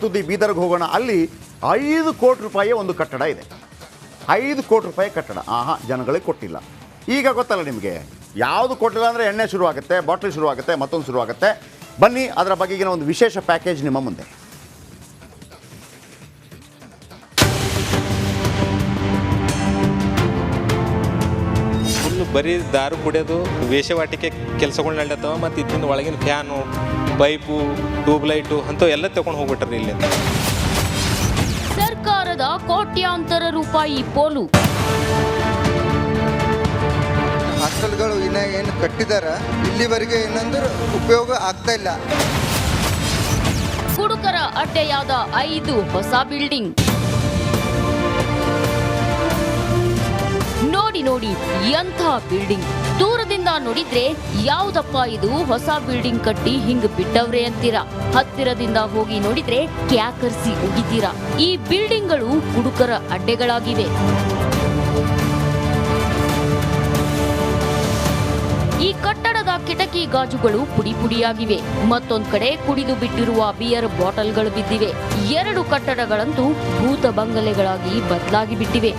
ತುದಿ ಬೀದರ್ಗೆ ಹೋಗೋಣ. ಅಲ್ಲಿ 5 ಕೋಟಿ ರೂಪಾಯಿಯ ಒಂದು ಕಟ್ಟಡ ಇದೆ. 5 ಕೋಟಿ ರೂಪಾಯಿ ಕಟ್ಟಡ. ಜನಗಳಿಗೆ ಕೊಟ್ಟಿಲ್ಲ. ಈಗ ಗೊತ್ತಲ್ಲ ನಿಮಗೆ, ಯಾವುದು ಕೊಟ್ಟಿಲ್ಲ ಅಂದರೆ ಎಣ್ಣೆ ಶುರುವಾಗುತ್ತೆ, ಬಾಟ್ಲಿ ಶುರುವಾಗುತ್ತೆ, ಮತ್ತೊಂದು ಶುರುವಾಗುತ್ತೆ. ಬನ್ನಿ, ಅದರ ಬಗೆಗಿನ ಒಂದು ವಿಶೇಷ ಪ್ಯಾಕೇಜ್ ನಿಮ್ಮ ಮುಂದೆ. ಬರೀ ದಾರು ಕುಡಿಯೋದು, ವೇಷವಾಟಿಕೆ ಕೆಲಸಗಳು ನಡೆಯತ್ತವ. ಮತ್ತು ಇದರಿಂದ ಒಳಗಿನ ಫ್ಯಾನು, ಪೈಪು, ಟ್ಯೂಬ್ಲೈಟು ಅಂಥವು ಎಲ್ಲ ತಗೊಂಡು ಹೋಗ್ಬಿಟ್ರಿ ಇಲ್ಲಿ. ಸರ್ಕಾರದ ಕೋಟ್ಯಾಂತರ ರೂಪಾಯಿ ಪೋಲು. ಹಾಸ್ಟೆಲ್ಗಳು ಇನ್ನ ಏನು ಕಟ್ಟಿದಾರ, ಇಲ್ಲಿವರೆಗೆ ಏನಂದ್ರೆ ಉಪಯೋಗ ಆಗ್ತಾ ಇಲ್ಲ. ಕುಡುಕರ ಅಡ್ಡೆಯಾದ 5 ಹೊಸ ಬಿಲ್ಡಿಂಗ್. ನೋಡಿ ಎಂಥ ಬಿಲ್ಡಿಂಗ್. ದೂರದಿಂದ ನೋಡಿದ್ರೆ ಯಾವುದಪ್ಪ ಇದು ಹೊಸ ಬಿಲ್ಡಿಂಗ್ ಕಟ್ಟಿ ಹಿಂಗ್ ಬಿಟ್ಟವ್ರೆ ಅಂತೀರಾ. ಹತ್ತಿರದಿಂದ ಹೋಗಿ ನೋಡಿದ್ರೆ ಕ್ಯಾಕರ್ಸಿ ಉಗಿತೀರಾ. ಈ ಬಿಲ್ಡಿಂಗ್ಗಳು ಕುಡುಕರ ಅಡ್ಡೆಗಳಾಗಿವೆ. ಈ ಕಟ್ಟಡದ ಕಿಟಕಿ ಗಾಜುಗಳು ಪುಡಿ ಪುಡಿಯಾಗಿವೆ. ಮತ್ತೊಂದ್ ಕಡೆ ಕುಡಿದು ಬಿಟ್ಟಿರುವ ಬಿಯರ್ ಬಾಟಲ್ಗಳು ಬಿದ್ದಿವೆ. 2 ಕಟ್ಟಡಗಳಂತೂ ಭೂತ ಬಂಗಲೆಗಳಾಗಿ ಬದಲಾಗಿ ಬಿಟ್ಟಿವೆ.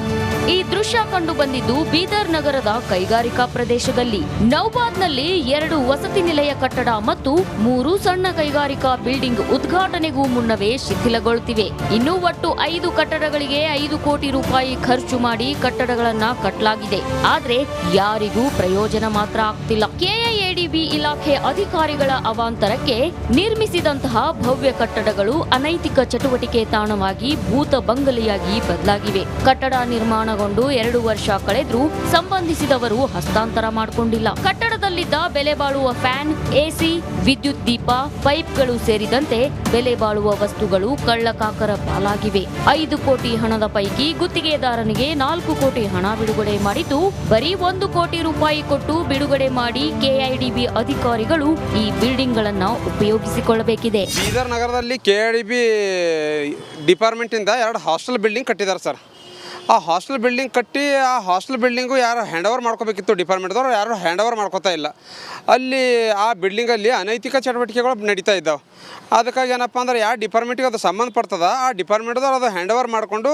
ಈ ದೃಶ್ಯ ಕಂಡು ಬಂದಿದ್ದು ಬೀದರ್ ನಗರದ ಕೈಗಾರಿಕಾ ಪ್ರದೇಶದಲ್ಲಿ. ನೌಬಾದ್ನಲ್ಲಿ 2 ವಸತಿ ನಿಲಯ ಕಟ್ಟಡ ಮತ್ತು 3 ಸಣ್ಣ ಕೈಗಾರಿಕಾ ಬಿಲ್ಡಿಂಗ್ ಉದ್ಘಾಟನೆಗೂ ಮುನ್ನವೇ ಶಿಥಿಲಗೊಳ್ಳುತ್ತಿವೆ. ಇನ್ನು ಒಟ್ಟು 5 ಕಟ್ಟಡಗಳಿಗೆ 5 ಕೋಟಿ ರೂಪಾಯಿ ಖರ್ಚು ಮಾಡಿ ಕಟ್ಟಡಗಳನ್ನ ಕಟ್ಟಲಾಗಿದೆ. ಆದ್ರೆ ಯಾರಿಗೂ ಪ್ರಯೋಜನ ಮಾತ್ರ ಆಗ್ತಿಲ್ಲ. ಕೆಐಎಡಿಬಿ ಇಲಾಖೆ ಅಧಿಕಾರಿಗಳ ಅವಾಂತರಕ್ಕೆ ನಿರ್ಮಿಸಿದಂತಹ ಭವ್ಯ ಕಟ್ಟಡಗಳು ಅನೈತಿಕ ಚಟುವಟಿಕೆ ತಾಣವಾಗಿ ಭೂತ ಬಂಗಲೆಯಾಗಿ ಬದಲಾಗಿವೆ. ಕಟ್ಟಡ ನಿರ್ಮಾಣಗೊಂಡು 2 ವರ್ಷ ಕಳೆದ್ರೂ ಸಂಬಂಧಿಸಿದವರು ಹಸ್ತಾಂತರ ಮಾಡಿಕೊಂಡಿಲ್ಲ. ಕಟ್ಟಡದಲ್ಲಿದ್ದ ಬೆಲೆ ಬಾಳುವ ಫ್ಯಾನ್, ಎಸಿ, ವಿದ್ಯುತ್ ದೀಪ, ಪೈಪ್ಗಳು ಸೇರಿದಂತೆ ಬೆಲೆ ಬಾಳುವ ವಸ್ತುಗಳು ಕಳ್ಳಕಾಕರ ಪಾಲಾಗಿವೆ. 5 ಕೋಟಿ ಹಣದ ಪೈಕಿ ಗುತ್ತಿಗೆದಾರನಿಗೆ 4 ಕೋಟಿ ಹಣ ಬಿಡುಗಡೆ ಮಾಡಿದ್ದು, ಬರೀ 1 ಕೋಟಿ ರೂಪಾಯಿ ಕೊಟ್ಟು ಬಿಡುಗಡೆ ಮಾಡಿ ಕೆಐಡಿಬಿ ಅಧಿಕಾರಿಗಳು ಈ ಬಿಲ್ಡಿಂಗ್ ಗಳನ್ನ ಉಪಯೋಗಿಸಿಕೊಳ್ಳಬೇಕಿದೆ. ಬೀದರ್ ನಗರದಲ್ಲಿ ಕೆಐಡಿಬಿ ಡಿಪಾರ್ಟ್ಮೆಂಟ್ ಇಂದ 2 ಹಾಸ್ಟೆಲ್ ಬಿಲ್ಡಿಂಗ್ ಕಟ್ಟಿದ್ದಾರೆ ಸರ್. ಆ ಹಾಸ್ಟೆಲ್ ಬಿಲ್ಡಿಂಗ್ ಕಟ್ಟಿ ಆ ಹಾಸ್ಟೆಲ್ ಬಿಲ್ಡಿಂಗು ಯಾರು ಹ್ಯಾಂಡ್ ಓವರ್ ಮಾಡ್ಕೋಬೇಕಿತ್ತು, ಡಿಪಾರ್ಟ್ಮೆಂಟ್ದವ್ರು ಯಾರು ಹ್ಯಾಂಡ್ ಓವರ್ ಮಾಡ್ಕೋತಾ ಇಲ್ಲ. ಅಲ್ಲಿ ಆ ಬಿಲ್ಡಿಂಗಲ್ಲಿ ಅನೈತಿಕ ಚಟುವಟಿಕೆಗಳು ನಡೀತಾ ಇದ್ದಾವೆ. ಅದಕ್ಕಾಗಿ ಏನಪ್ಪ ಅಂದ್ರೆ ಯಾವ ಡಿಪಾರ್ಟ್ಮೆಂಟಿಗೆ ಅದು ಸಂಬಂಧಪಡ್ತದ ಆ ಡಿಪಾರ್ಟ್ಮೆಂಟ್ದವ್ರು ಅದು ಹ್ಯಾಂಡ್ ಓವರ್ ಮಾಡಿಕೊಂಡು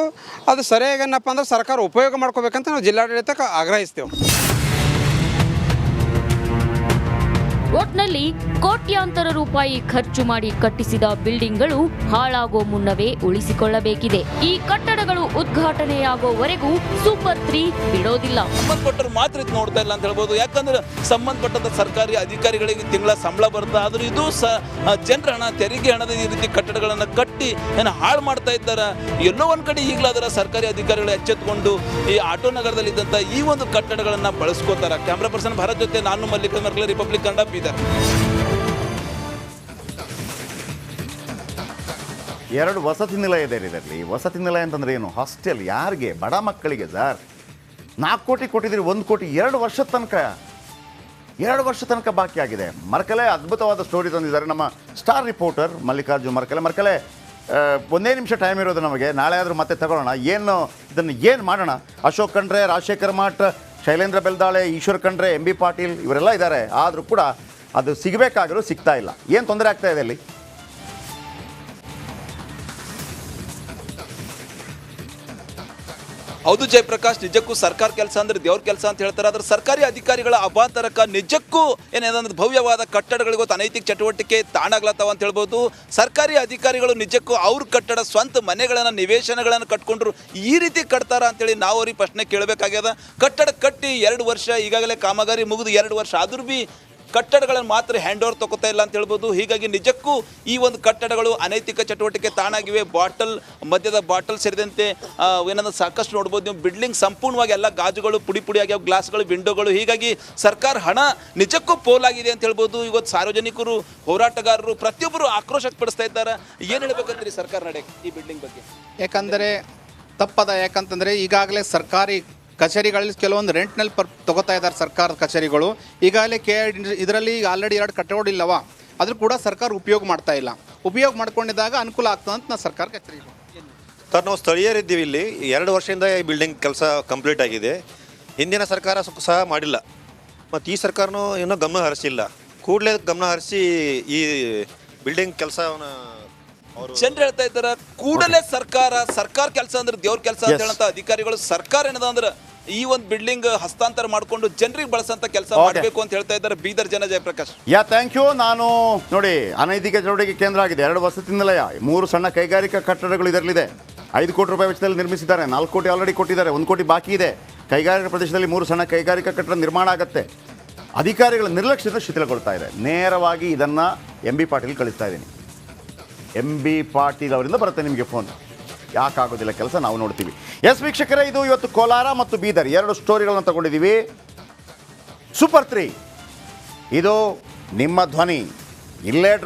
ಅದು ಸರಿಯಾಗಿ ಏನಪ್ಪ ಅಂದ್ರೆ ಸರ್ಕಾರ ಉಪಯೋಗ ಮಾಡ್ಕೋಬೇಕಂತ ನಾವು ಜಿಲ್ಲಾಡಳಿತಕ್ಕೆ ಆಗ್ರಹಿಸ್ತೇವೆ. ಒಟ್ನಲ್ಲಿ ಕೋಟ್ಯಾಂತರ ರೂಪಾಯಿ ಖರ್ಚು ಮಾಡಿ ಕಟ್ಟಿಸಿದ ಬಿಲ್ಡಿಂಗ್ಗಳು ಹಾಳಾಗೋ ಮುನ್ನವೇ ಉಳಿಸಿಕೊಳ್ಳಬೇಕಿದೆ. ಈ ಕಟ್ಟಡಗಳು ಉದ್ಘಾಟನೆಯಾಗೋವರೆಗೂ ಸೂಪರ್ 3 ಬಿಡೋದಿಲ್ಲ. ಸಂಬಂಧಪಟ್ಟರು ಮಾತ್ರ ಇದು ನೋಡ್ತಾ ಇಲ್ಲ ಅಂತ ಹೇಳ್ಬೋದು. ಯಾಕಂದ್ರೆ ಸಂಬಂಧಪಟ್ಟ ಸರ್ಕಾರಿ ಅಧಿಕಾರಿಗಳಿಗೆ ತಿಂಗಳ ಸಂಬಳ ಬರ್ತಾ ಆದ್ರೂ ಇದು ಜನರ ಹಣ, ತೆರಿಗೆ ಹಣದ ಈ ರೀತಿ ಕಟ್ಟಡಗಳನ್ನು ಕಟ್ಟಿ ಏನು ಹಾಳು ಮಾಡ್ತಾ ಇದ್ದಾರೆ. ಎಲ್ಲೋ ಒಂದ್ ಕಡೆ ಈಗಲಾದರ ಸರ್ಕಾರಿ ಅಧಿಕಾರಿಗಳು ಎಚ್ಚೆತ್ತುಕೊಂಡು ಈ ಆಟೋ ನಗರದಲ್ಲಿದ್ದಂಥ ಈ ಒಂದು ಕಟ್ಟಡಗಳನ್ನು ಬಳಸ್ಕೋತಾರ. ಕ್ಯಾಮ್ರಾ ಪರ್ಸನ್ ಭಾರತ್ ಜೊತೆ ನಾನು ಮಲ್ಲಿಕ ಮರ್ಕಲೆ, ರಿಪಬ್ಲಿಕ್ ಕನ್ನಡ, ಬೀದರ್. 2 ವಸತಿ ನಿಲಯ ಇದೆ ಇದರಲ್ಲಿ. ವಸತಿ ನಿಲಯ ಅಂತಂದ್ರೆ ಏನು? ಹಾಸ್ಟೆಲ್. ಯಾರಿಗೆ? ಬಡ ಮಕ್ಕಳಿಗೆ ಸರ್. 4 ಕೋಟಿ ಕೊಟ್ಟಿದ್ದೀರಿ, 1 ಕೋಟಿ 2 ವರ್ಷದ ತನಕ ಬಾಕಿ ಆಗಿದೆ. ಮರ್ಕಲೆ ಅದ್ಭುತವಾದ ಸ್ಟೋರಿ ತಂದಿದ್ದಾರೆ ನಮ್ಮ ಸ್ಟಾರ್ ರಿಪೋರ್ಟರ್ ಮಲ್ಲಿಕಾರ್ಜುನ್ ಮರ್ಕಲೆ. ಒಂದೇ ನಿಮಿಷ ಟೈಮ್ ಇರೋದು ನಮಗೆ. ನಾಳೆ ಆದರೂ ಮತ್ತೆ ತಗೊಳ್ಳೋಣ. ಇದನ್ನು ಏನು ಮಾಡೋಣ? ಅಶೋಕ್ ಖಂಡ್ರೆ, ರಾಜಶೇಖರ್ ಮಠ್, ಶೈಲೇಂದ್ರ ಬೆಲ್ದಾಳೆ, ಈಶ್ವರ್ ಖಂಡ್ರೆ, MB ಪಾಟೀಲ್ ಇವರೆಲ್ಲ ಇದ್ದಾರೆ. ಆದರೂ ಕೂಡ ಅದು ಸಿಗಬೇಕಾದರೂ ಸಿಗ್ತಾ ಇಲ್ಲ. ಏನು ತೊಂದರೆ ಆಗ್ತಾ ಇದೆ ಅಲ್ಲಿ? ಹೌದು ಜಯಪ್ರಕಾಶ್, ನಿಜಕ್ಕೂ ಸರ್ಕಾರ ಕೆಲಸ ಅಂದ್ರೆ ದೇವ್ರ ಕೆಲಸ ಅಂತ ಹೇಳ್ತಾರೆ. ಆದ್ರೆ ಸರ್ಕಾರಿ ಅಧಿಕಾರಿಗಳ ಅಭಾಂತರಕ ನಿಜಕ್ಕೂ ಏನೇನಂದ್ರೆ ಭವ್ಯವಾದ ಕಟ್ಟಡಗಳಿಗೂ ಅನೈತಿಕ ಚಟುವಟಿಕೆ ತಾಣಾಗ್ಲತ್ತಾವ ಅಂತ ಹೇಳ್ಬೋದು. ಸರ್ಕಾರಿ ಅಧಿಕಾರಿಗಳು ನಿಜಕ್ಕೂ ಅವ್ರ ಕಟ್ಟಡ ಸ್ವಂತ ಮನೆಗಳನ್ನು, ನಿವೇಶನಗಳನ್ನು ಕಟ್ಕೊಂಡ್ರು ಈ ರೀತಿ ಕಟ್ತಾರ ಅಂತೇಳಿ ನಾವು ಅವ್ರಿಗೆ ಪ್ರಶ್ನೆ ಕೇಳಬೇಕಾಗ್ಯದ. ಕಟ್ಟಡ ಕಟ್ಟಿ 2 ವರ್ಷ ಈಗಾಗಲೇ ಕಾಮಗಾರಿ ಮುಗಿದು 2 ವರ್ಷ ಆದ್ರೂ ಬಿ ಕಟ್ಟಡಗಳನ್ನು ಮಾತ್ರ ಹ್ಯಾಂಡ್ ಓವರ್ ತಗೋತಾ ಇಲ್ಲ ಅಂತ ಹೇಳ್ಬೋದು. ಹೀಗಾಗಿ ನಿಜಕ್ಕೂ ಈ ಒಂದು ಕಟ್ಟಡಗಳು ಅನೈತಿಕ ಚಟುವಟಿಕೆ ತಾಣಾಗಿವೆ. ಮದ್ಯದ ಬಾಟಲ್ ಸೇರಿದಂತೆ ಏನಂದ್ರೆ ಸಾಕಷ್ಟು ನೋಡ್ಬೋದು ನೀವು. ಬಿಲ್ಡಿಂಗ್ ಸಂಪೂರ್ಣವಾಗಿ ಎಲ್ಲ ಗಾಜುಗಳು ಪುಡಿ ಪುಡಿಯಾಗ್ಯಾವ, ಗ್ಲಾಸ್ಗಳು, ವಿಂಡೋಗಳು. ಹೀಗಾಗಿ ಸರ್ಕಾರ ಹಣ ನಿಜಕ್ಕೂ ಪೋಲಾಗಿದೆ ಅಂತ ಹೇಳ್ಬೋದು. ಇವತ್ತು ಸಾರ್ವಜನಿಕರು, ಹೋರಾಟಗಾರರು ಪ್ರತಿಯೊಬ್ಬರು ಆಕ್ರೋಶ ವ್ಯಕ್ತಪಡಿಸ್ತಾ ಇದ್ದಾರೆ. ಏನು ಹೇಳ್ಬೇಕಂದ್ರಿ ಸರ್ಕಾರ ನಡೆ ಈ ಬಿಲ್ಡಿಂಗ್ ಬಗ್ಗೆ? ಯಾಕಂದರೆ ತಪ್ಪದ. ಯಾಕಂತಂದರೆ ಈಗಾಗಲೇ ಸರ್ಕಾರಿ ಕಚೇರಿಗಳಲ್ಲಿ ಕೆಲವೊಂದು ರೆಂಟ್ನಲ್ಲಿ ತಗೋತಾ ಇದ್ದಾರೆ ಸರ್ಕಾರದ ಕಚೇರಿಗಳು. ಈಗಾಗಲೇ ಇದರಲ್ಲಿ ಆಲ್ರೆಡಿ 2 ಕಟ್ಟಡಗಳಿಲ್ಲವ, ಆದರೂ ಕೂಡ ಸರ್ಕಾರ ಉಪಯೋಗ ಮಾಡ್ತಾ ಇಲ್ಲ. ಉಪಯೋಗ ಮಾಡ್ಕೊಂಡಿದ್ದಾಗ ಅನುಕೂಲ ಆಗ್ತದೆ ಅಂತ ನಾವು ಸರ್ಕಾರಕ್ಕೆ ಎಚ್ಚರಿಕೆ. ಸರ್, ನಾವು ಸ್ಥಳೀಯರಿದ್ದೀವಿ ಇಲ್ಲಿ. 2 ವರ್ಷದಿಂದ ಈ ಬಿಲ್ಡಿಂಗ್ ಕೆಲಸ ಕಂಪ್ಲೀಟ್ ಆಗಿದೆ. ಹಿಂದಿನ ಸರ್ಕಾರ ಸಹ ಮಾಡಿಲ್ಲ, ಮತ್ತು ಈ ಸರ್ಕಾರನೂ ಇನ್ನೂ ಗಮನ ಹರಿಸಿಲ್ಲ. ಕೂಡಲೇ ಗಮನ ಹರಿಸಿ ಈ ಬಿಲ್ಡಿಂಗ್ ಕೆಲಸವನ್ನು ಜನರು ಹೇಳ್ತಾ ಇದ್ದಾರೆ ಕೂಡಲೇ ಸರ್ಕಾರ ಕೆಲಸ ಅಂದ್ರೆ ದೇವ್ರ ಕೆಲಸ ಅಂತ Yes. ಹೇಳಂತ ಅಧಿಕಾರಿಗಳು ಸರ್ಕಾರ ಏನದ ಅಂದ್ರೆ ಈ ಒಂದು ಬಿಲ್ಡಿಂಗ್ ಹಸ್ತಾಂತರ ಮಾಡಿಕೊಂಡು ಜನರಿಗೆ ಬಳಸಂತ ಕೆಲಸ Okay. ಮಾಡಬೇಕು ಅಂತ ಹೇಳ್ತಾ ಇದ್ದಾರೆ ಬೀದರ್ ಜನ. ಜಯಪ್ರಕಾಶ್. Thank you. ನಾನು ನೋಡಿ ಅನೈತಿಕ ಚಟುವಟಿಕೆ ಕೇಂದ್ರ ಆಗಿದೆ, 2 ವಸತಿ ನಿಲಯ, 3 ಸಣ್ಣ ಕೈಗಾರಿಕಾ ಕಟ್ಟಡಗಳು ಇದರಲ್ಲಿದೆ. 5 ಕೋಟಿ ರೂಪಾಯಿ ವೆಚ್ಚದಲ್ಲಿ ನಿರ್ಮಿಸಿದ್ದಾರೆ, 4 ಕೋಟಿ ಆಲ್ರೆಡಿ ಕೊಟ್ಟಿದ್ದಾರೆ, 1 ಕೋಟಿ ಬಾಕಿ ಇದೆ. ಕೈಗಾರಿಕಾ ಪ್ರದೇಶದಲ್ಲಿ 3 ಸಣ್ಣ ಕೈಗಾರಿಕಾ ಕಟ್ಟಡ ನಿರ್ಮಾಣ ಆಗುತ್ತೆ. ಅಧಿಕಾರಿಗಳ ನಿರ್ಲಕ್ಷ್ಯದ ಶಿಥಿಲಗೊಳ್ತಾ ಇದೆ. ನೇರವಾಗಿ ಇದನ್ನು MB ಪಾಟೀಲ್ ಕಳಿಸ್ತಾ ಇದ್ದೀನಿ. MB ಪಾಟೀಲ್ ಅವರಿಂದ ಬರುತ್ತೆ ನಿಮಗೆ ಫೋನ್. ಯಾಕಾಗೋದಿಲ್ಲ ಕೆಲಸ, ನಾವು ನೋಡ್ತೀವಿ. ಎಸ್ ವೀಕ್ಷಕರೇ, ಇದು ಇವತ್ತು ಕೋಲಾರ ಮತ್ತು ಬೀದರ್ 2 ಸ್ಟೋರಿಗಳನ್ನು ತಗೊಂಡಿದ್ದೀವಿ. ಸೂಪರ್ 3 ಇದು ನಿಮ್ಮ ಧ್ವನಿ. ಇಲ್ಲೇ